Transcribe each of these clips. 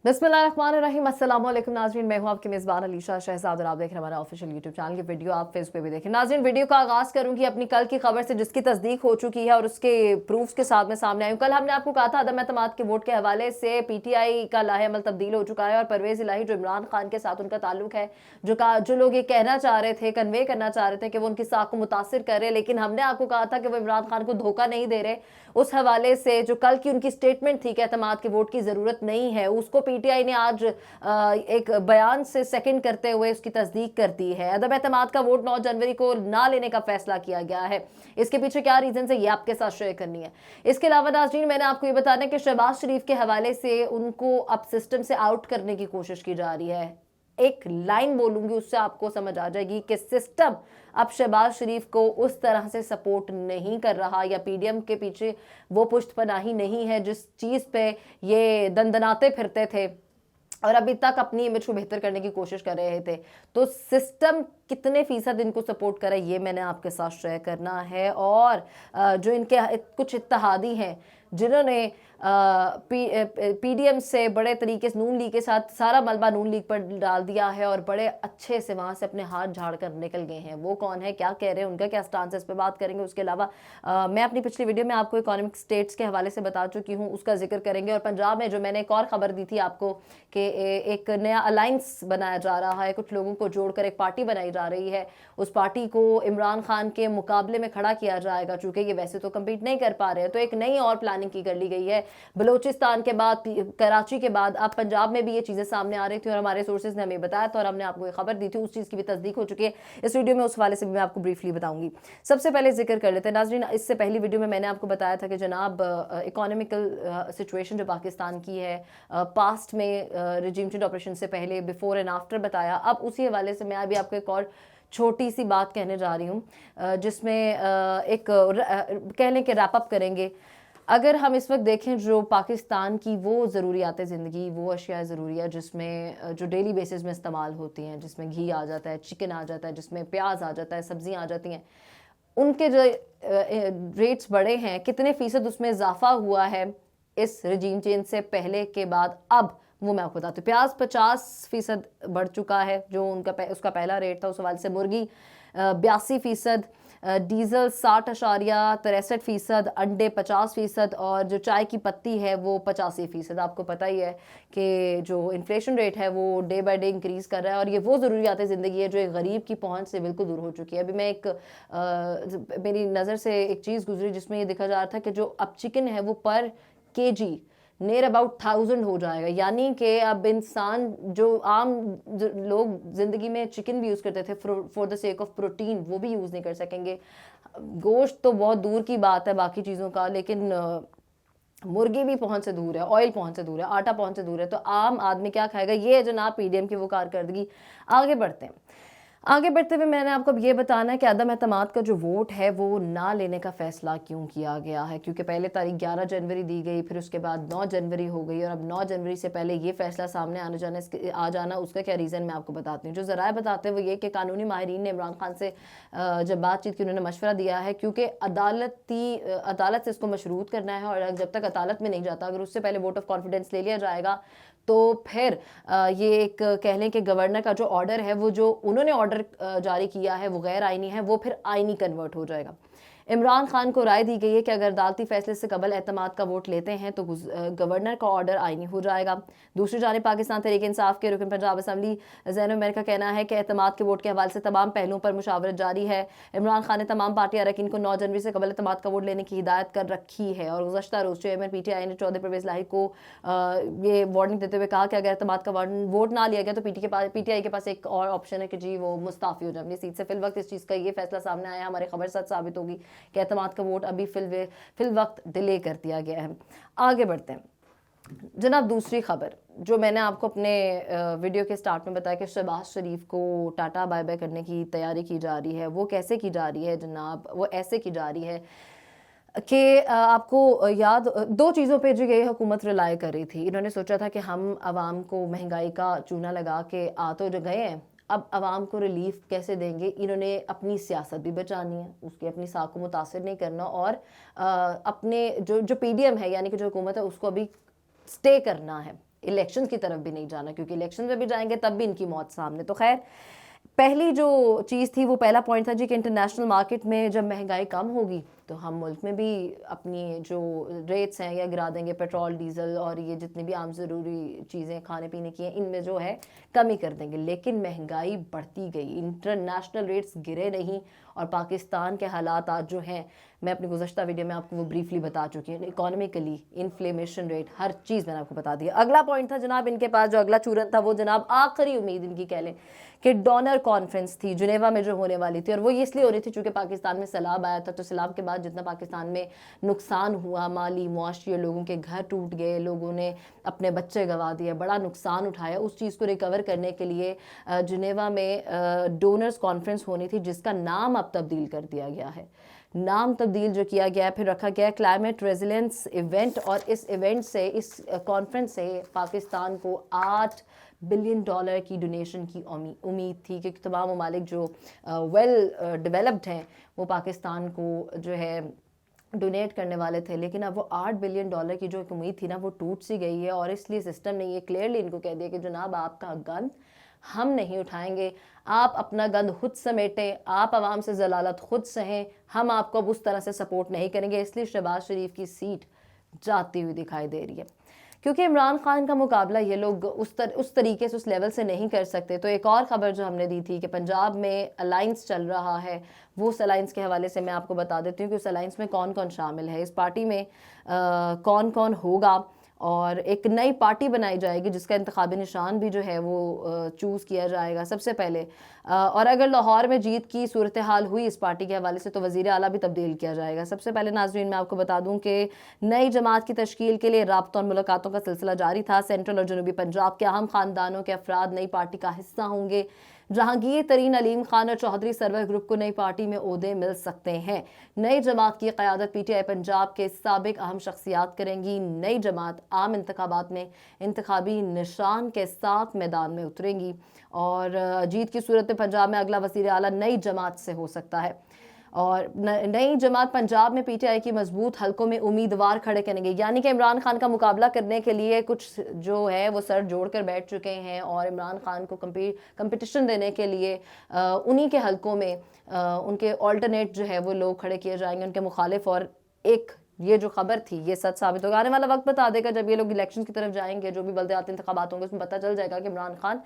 बिस्मिल्लाहिर्रहमानिर्रहीम। अस्सलाम वालेकुम नाज़रीन, मैं हूं आपकी मेज़बान अलीशा शहजाद और आप देख रहे हैं हमारा ऑफिशियल यूट्यूब चैनल की वीडियो। आप फेसबुक पे भी देखें। नाज़रीन, वीडियो का आगाज़ करूंगी अपनी कल की खबर से जिसकी तस्दीक हो चुकी है और उसके प्रूफ्स के साथ में सामने आई हूं। कल हमने आपको कहा था अदम एतमाद के वोट के हवाले से पीटीआई का लाहेअमल तब्दील हो चुका है और परवेज़ इलाही जो इमरान खान के साथ उनका ताल्लुक है, जो लोग ये कहना चाह रहे थे, कन्वे करना चाह रहे थे कि वो उनकी साख को मुतासिर कर रहे, लेकिन हमने आपको कहा था कि वो इमरान खान को धोखा नहीं दे रहे। उस हवाले से जो कल की उनकी स्टेटमेंट थी कि एतमाद के वोट की ज़रूरत नहीं है, उसको पीटीआई ने आज एक बयान से सेकंड करते हुए उसकी तस्दीक कर दी है। अदम एतमाद का वोट 9 जनवरी को ना लेने का फैसला किया गया है। इसके पीछे क्या रीजन है ये आपके साथ शेयर करनी है। इसके अलावा नाज़रीन, मैंने आपको ये बताना है कि शहबाज शरीफ के हवाले से उनको अब सिस्टम से आउट करने की कोशिश की जा रही है। एक लाइन बोलूंगी, उससे आपको समझ आ जाएगी कि सिस्टम अब शहबाज शरीफ को उस तरह से सपोर्ट नहीं कर रहा या पीडीएम के पीछे वो पुष्टपनाही नहीं है जिस चीज पे ये दंदनाते फिरते थे और अभी तक अपनी इमेज को बेहतर करने की कोशिश कर रहे थे। तो सिस्टम कितने फीसद इनको सपोर्ट करे ये मैंने आपके साथ शेयर करना है। और जो इनके कुछ इत्तेहादी हैं जिन्होंने पीडीएम से बड़े तरीके से नून लीग के साथ सारा मलबा नून लीग पर डाल दिया है और बड़े अच्छे से वहां से अपने हाथ झाड़ कर निकल गए हैं, वो कौन है, क्या कह रहे हैं, उनका क्या स्टांस है, इस पर बात करेंगे। उसके अलावा मैं अपनी पिछली वीडियो में आपको इकोनॉमिक स्टेट्स के हवाले से बता चुकी हूँ, उसका जिक्र करेंगे। और पंजाब में जो मैंने एक और खबर दी थी आपको कि एक नया अलायंस बनाया जा रहा है, कुछ लोगों को जोड़कर एक पार्टी बनाई जा रही है। उस पार्टी को इमरान खान के मुकाबले में खड़ा किया जाएगा, चूंकि ये वैसे तो कम्पीट नहीं कर पा रहे हैं। तो एक नई और प्लानिंग की कर ली गई है। बलूचिस्तान के बाद, कराची के बाद अब पंजाब में भी ये चीजें सामने आ रही थी और हमारे सोर्सेज ने हमें बताया था और हमने आपको ये खबर दी थी। उस चीज की भी तस्दीक हो चुकी है। इस वीडियो में उस हवाले से भी मैं आपको ब्रीफली बताऊंगी। सबसे पहले जिक्र कर लेते हैं नाज़रीन, इससे पहली वीडियो में मैंने आपको बताया था कि जनाब इकोनॉमिकल सिचुएशन जो पाकिस्तान की है, पास्ट में रिजीम चेंज ऑपरेशन से पहले बिफोर एंड आफ्टर बताया। अब उसी हवाले से मैं अभी आपको एक और छोटी सी बात कहने जा रही हूँ जिसमें एक कह लें कि रैप अप करेंगे। अगर हम इस वक्त देखें जो पाकिस्तान की वो ज़रूरियात ज़िंदगी, वो अशिया ज़रूरिया जिसमें जो डेली बेसिस में इस्तेमाल होती हैं, जिसमें घी आ जाता है, चिकन आ जाता है, जिसमें प्याज आ जाता है, सब्जियां आ जाती हैं, उनके जो रेट्स बढ़े हैं, कितने फीसद उसमें इजाफा हुआ है इस रजीम चेंज से पहले के बाद, अब वो मैं आपको बताती हूँ। प्याज 50% बढ़ चुका है जो उसका पहला रेट था, उस हवाले से मुर्गी 82%, डीजल 60.63%, अंडे 50%, और जो चाय की पत्ती है वो 85%। आपको पता ही है कि जो इन्फ्लेशन रेट है वो डे बाय डे इंक्रीज कर रहा है और ये वो ज़रूरियात ज़िंदगी है जो एक गरीब की पहुंच से बिल्कुल दूर हो चुकी है। अभी मैं मेरी नज़र से एक चीज़ गुजरी जिसमें ये देखा जा रहा था कि जो अब चिकन है वो पर केजी नियर अबाउट 1000 हो जाएगा, यानी कि अब इंसान जो आम लोग जिंदगी में चिकन भी यूज़ करते थे for the sake of protein, वो भी यूज़ नहीं कर सकेंगे। गोश्त तो बहुत दूर की बात है बाकी चीज़ों का, लेकिन मुर्गी भी पहुंच से दूर है, ऑयल पहुंच से दूर है, आटा पहुंच से दूर है। तो आम आदमी क्या खाएगा, ये है जनाब पीडीएम की वो कारकर्दगी। आगे बढ़ते हैं। आगे बढ़ते हुए मैंने आपको ये बताना है कि अदम एतमाद का जो वोट है वो ना लेने का फैसला क्यों किया गया है, क्योंकि पहले तारीख 11 जनवरी दी गई, फिर उसके बाद 9 जनवरी हो गई और अब 9 जनवरी से पहले ये फैसला सामने आ जाना उसका क्या रीज़न मैं आपको बताती हूँ। जो ज़राए बताते हैं वो ये कि कानूनी माहिरीन ने इमरान खान से जब बातचीत की, उन्होंने मशवरा दिया है क्योंकि अदालत से इसको मशरूत करना है और जब तक अदालत में नहीं जाता, अगर उससे पहले वोट ऑफ कॉन्फिडेंस ले लिया जाएगा तो फिर ये एक कह लें कि गवर्नर का जो ऑर्डर है, वो जो उन्होंने ऑर्डर जारी किया है वो गैर आइनी है, वो फिर आइनी कन्वर्ट हो जाएगा। इमरान खान को राय दी गई है कि अगर अदालती फैसले से कबल एतमाद का वोट लेते हैं तो गवर्नर का ऑर्डर आइनी हो जाएगा। दूसरी जानिब पाकिस्तान तहरीक इंसाफ के रुकन पंजाब असम्बली ज़ैन उमर का कहना है कि एतमाद के वोट के हवाले से तमाम पहलुओं पर मुशावरत जारी है। इमरान खान ने तमाम पार्टी अरकान को 9 जनवरी से कबल एतमाद का वोट लेने की हिदायत कर रखी है और गुज़श्ता रोज़ चेयरमैन पीटीआई ने चौधरी परवेज़ इलाही को ये वार्निंग देते हुए कहा कि अगर एतमाद का वोट ना लिया गया तो पीटीआई के पास एक और ऑप्शन है कि जी वो मुस्ताफ़ी हो जाए अपनी सीट से। फिल वक्त इस चीज़ का ये फैसला सामने आया, हमारी खबर सच साबित होगी कि एतमाद का वोट अभी फिल वक्त डिले कर दिया गया है। आगे बढ़ते हैं जनाब। दूसरी खबर जो मैंने आपको अपने वीडियो के स्टार्ट में बताया कि शहबाज शरीफ को टाटा बाय बाय करने की तैयारी की जा रही है, वो कैसे की जा रही है जनाब, वो ऐसे की जा रही है कि आपको याद दो चीज़ों पे जो ये हुकूमत रिलाय कर रही थी। इन्होंने सोचा था कि हम आवाम को महंगाई का चूना लगा के आ तो जो गए हैं, अब आवाम को रिलीफ कैसे देंगे। इन्होंने अपनी सियासत भी बचानी है, उसकी अपनी साख को मुतासिर नहीं करना और अपने जो पीडीएम है यानी कि जो हुकूमत है उसको अभी स्टे करना है। इलेक्शन की तरफ भी नहीं जाना, क्योंकि इलेक्शन में भी जाएंगे तब भी इनकी मौत सामने। तो खैर, पहली जो चीज़ थी वो पहला पॉइंट था जी कि इंटरनेशनल मार्केट में जब महंगाई कम होगी तो हम मुल्क में भी अपनी जो रेट्स हैं या गिरा देंगे। पेट्रोल, डीजल और ये जितनी भी आम ज़रूरी चीज़ें खाने पीने की हैं इनमें जो है कमी कर देंगे। लेकिन महंगाई बढ़ती गई, इंटरनेशनल रेट्स गिरे नहीं, और पाकिस्तान के हालात आज जो हैं, मैं अपनी गुज़श्ता वीडियो में आपको वो ब्रीफली बता चुकी हूँ। इकोनॉमिकली, इन्फ्लेमेशन रेट, हर चीज़ मैंने आपको बता दिया। अगला पॉइंट था जनाब इनके पास, जो अगला चूरन था वो जनाब आखिरी उम्मीद इनकी कह लें कि डोनर कॉन्फ्रेंस थी जिनेवा में जो होने वाली थी, और वो इसलिए हो रही थी चूँकि पाकिस्तान में सैलाब आया था। तो सैलाब के बाद जितना पाकिस्तान में नुकसान हुआ, माली, मुआशी, लोगों के घर टूट गए, लोगों ने अपने बच्चे गंवा दिए, बड़ा नुकसान उठाया, उस चीज़ को रिकवर करने के लिए जिनेवा में डोनर्स कॉन्फ्रेंस होनी थी, जिसका नाम अब तब्दील कर दिया गया है। नाम तब्दील जो किया गया है, फिर रखा गया है क्लाइमेट रेजिलेंस इवेंट, और इस इवेंट से, इस कॉन्फ्रेंस से पाकिस्तान को $8 बिलियन की डोनेशन की उम्मीद थी, क्योंकि तमाम ममालिक जो वेल डेवलप्ड हैं वो पाकिस्तान को जो है डोनेट करने वाले थे। लेकिन अब वो $8 बिलियन की जो एक उम्मीद थी ना, वो टूट सी गई है। और इसलिए सिस्टम ने ये क्लियरली इनको कह दिया कि जनाब आपका गन हम नहीं उठाएंगे, आप अपना गंद खुद समेटें, आप आवाम से जलालत खुद सहें, हम आपको अब उस तरह से सपोर्ट नहीं करेंगे। इसलिए शहबाज शरीफ की सीट जाती हुई दिखाई दे रही है, क्योंकि इमरान खान का मुकाबला ये लोग उस तरीके से, उस लेवल से नहीं कर सकते। तो एक और ख़बर जो हमने दी थी कि पंजाब में अलाइंस चल रहा है, वो उस अलाइंस के हवाले से मैं आपको बता देती हूँ कि उस अलाइंस में कौन कौन शामिल है, इस पार्टी में कौन कौन होगा। और एक नई पार्टी बनाई जाएगी जिसका इंतखाबी निशान भी जो है वो चूज़ किया जाएगा सबसे पहले। और अगर लाहौर में जीत की सूरत हाल हुई इस पार्टी के हवाले से तो वज़ीर आला भी तब्दील किया जाएगा। सबसे पहले नाज़रीन मैं आपको बता दूं कि नई जमात की तश्कील के लिए राब्ता और मुलाकातों का सिलसिला जारी था। सेंट्रल और जनूबी पंजाब के अहम ख़ानदानों के अफराद नई पार्टी का हिस्सा होंगे। जहांगीर तरीन, अलीम खान और चौधरी सरवर ग्रुप को नई पार्टी में ओहदे मिल सकते हैं। नई जमात की क़यादत पीटीआई पंजाब के साबिक अहम शख्सियात करेंगी। नई जमात आम इंतखाबात में इंतखाबी निशान के साथ मैदान में उतरेंगी, और जीत की सूरत में पंजाब में अगला वज़ीर आला नई जमात से हो सकता है। और नई जमात पंजाब में पीटीआई की मजबूत हलकों में उम्मीदवार खड़े करेंगे, यानी कि इमरान खान का मुकाबला करने के लिए कुछ जो है वो सर जोड़कर बैठ चुके हैं, और इमरान खान को कंपटीशन देने के लिए उन्हीं के हलकों में उनके ऑल्टरनेट जो है वो लोग खड़े किए जाएंगे, उनके मुखालिफ। और एक ये जो खबर थी ये सच साबित होगा। आने वाला वक्त बता देगा, जब ये लोग इलेक्शन की तरफ जाएंगे, जो भी बल्दियाती इंतखाबात होंगे, उसमें पता चल जाएगा कि इमरान खान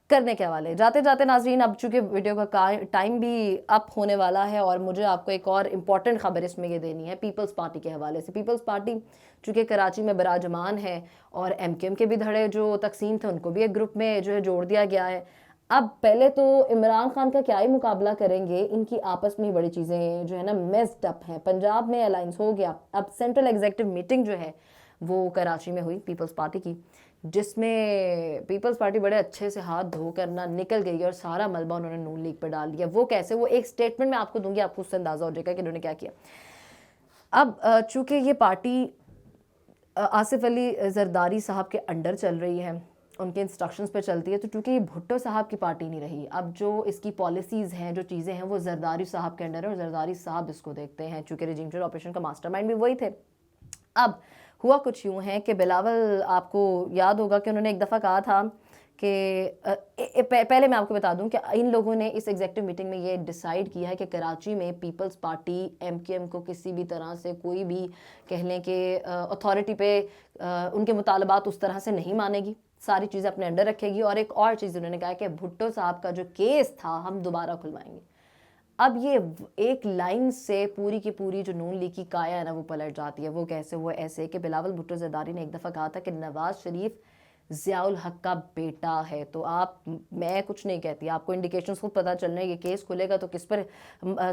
करने के हवाले। जाते जाते नाजरीन, अब चूँकि वीडियो का टाइम भी अप होने वाला है, और मुझे आपको एक और इम्पॉर्टेंट खबर इसमें ये देनी है पीपल्स पार्टी के हवाले से। पीपल्स पार्टी चूँकि कराची में बराजमान है, और एमकेएम के भी धड़े जो तकसीम थे उनको भी एक ग्रुप में जो है जोड़ दिया गया है। अब पहले तो इमरान खान का क्या ही मुकाबला करेंगे, इनकी आपस में ही बड़ी चीज़ें जो है ना मेस्ड अप हैं। पंजाब में अलायंस हो गया, अब सेंट्रल एग्जीक्यूटिव मीटिंग जो है वो कराची में हुई पीपल्स पार्टी की, जिसमें पीपल्स पार्टी बड़े अच्छे से हाथ धोकर ना निकल गई, और सारा मलबा उन्होंने नून लीग पर डाल दिया। वो कैसे, वो एक स्टेटमेंट में आपको दूंगी, आपको उससे अंदाज़ा हो जाएगा कि उन्होंने क्या किया। अब चूँकि ये पार्टी आसिफ अली जरदारी साहब के अंडर चल रही है, उनके इंस्ट्रक्शंस पे चलती है, तो चूँकि ये भुट्टो साहब की पार्टी नहीं रही, अब जो इसकी पॉलिसीज़ हैं, जो चीज़ें हैं, वो जरदारी साहब के अंडर है, और जरदारी साहब इसको देखते हैं, चूँकि रजीम चेंज ऑपरेशन का मास्टरमाइंड भी वही थे। अब हुआ कुछ यूँ है कि बिलावल, आपको याद होगा कि उन्होंने एक दफ़ा कहा था कि पहले मैं आपको बता दूं कि इन लोगों ने इस एग्जीक्यूटिव मीटिंग में ये डिसाइड किया है कि कराची में पीपल्स पार्टी एमकेएम को किसी भी तरह से कोई भी कह लें कि अथॉरिटी पे उनके मुतालबात उस तरह से नहीं मानेगी, सारी चीज़ें अपने अंडर रखेगी। और एक और चीज़ उन्होंने कहा कि भुट्टो साहब का जो केस था हम दोबारा खुलवाएंगे। अब ये एक लाइन से पूरी की पूरी जो नून लीग की काया है ना वो पलट जाती है। वो कैसे, वो ऐसे कि बिलावल भुट्टो जरदारी ने एक दफ़ा कहा था कि नवाज शरीफ ज़ियाउल हक का बेटा है। तो आप, मैं कुछ नहीं कहती, आपको इंडिकेशंस खुद पता चल रहे हैं। ये केस खुलेगा तो किस पर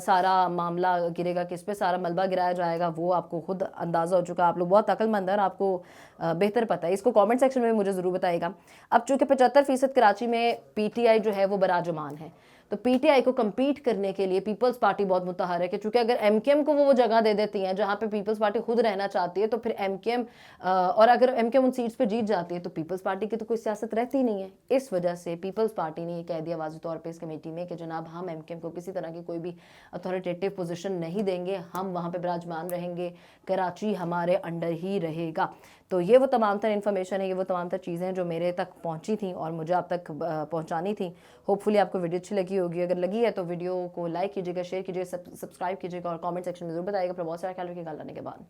सारा मामला गिरेगा, किस पर सारा मलबा गिराया जाएगा, वो आपको खुद अंदाज़ा हो चुका। आप लोग बहुत अक्लमंद हैं, आपको बेहतर पता है। इसको कमेंट सेक्शन में मुझे ज़रूर बताइएगा। अब चूँकि 75% कराची में पीटीआई जो है वो बराजमान है, तो पीटीआई को कम्पीट करने के लिए पीपल्स पार्टी बहुत मुतहरक है, क्योंकि अगर एमकेएम को वो जगह दे देती हैं जहाँ पे पीपल्स पार्टी खुद रहना चाहती है, तो फिर एमकेएम और अगर एमकेएम उन सीट्स पे जीत जाती है तो पीपल्स पार्टी की तो कोई सियासत रहती नहीं है। इस वजह से पीपल्स पार्टी ने ये कह दिया वाज़ेह तौर पर इस कमेटी में कि जनाब हम एमकेएम को किसी तरह की कोई भी अथॉरिटेटिव पोजीशन नहीं देंगे, हम वहाँ पर विराजमान रहेंगे, कराची हमारे अंडर ही रहेगा। تو یہ وہ تمام تر انفارمیشن ہے، یہ وہ تمام تر چیزیں ہیں جو میرے تک پہنچی تھیں اور مجھے آپ تک پہنچانی تھیں. ہوپ فلی آپ کو ویڈیو اچھی لگی ہوگی. اگر لگی ہے تو ویڈیو کو لائک کیجیے گا، شیئر کیجیے گا، سبسکرائب کیجیے گا اور کامنٹ سیکشن میں ضرور بتائیے گا. اپنا بہت سارا خیال رکھیے گا. اللہ نے کے بعد.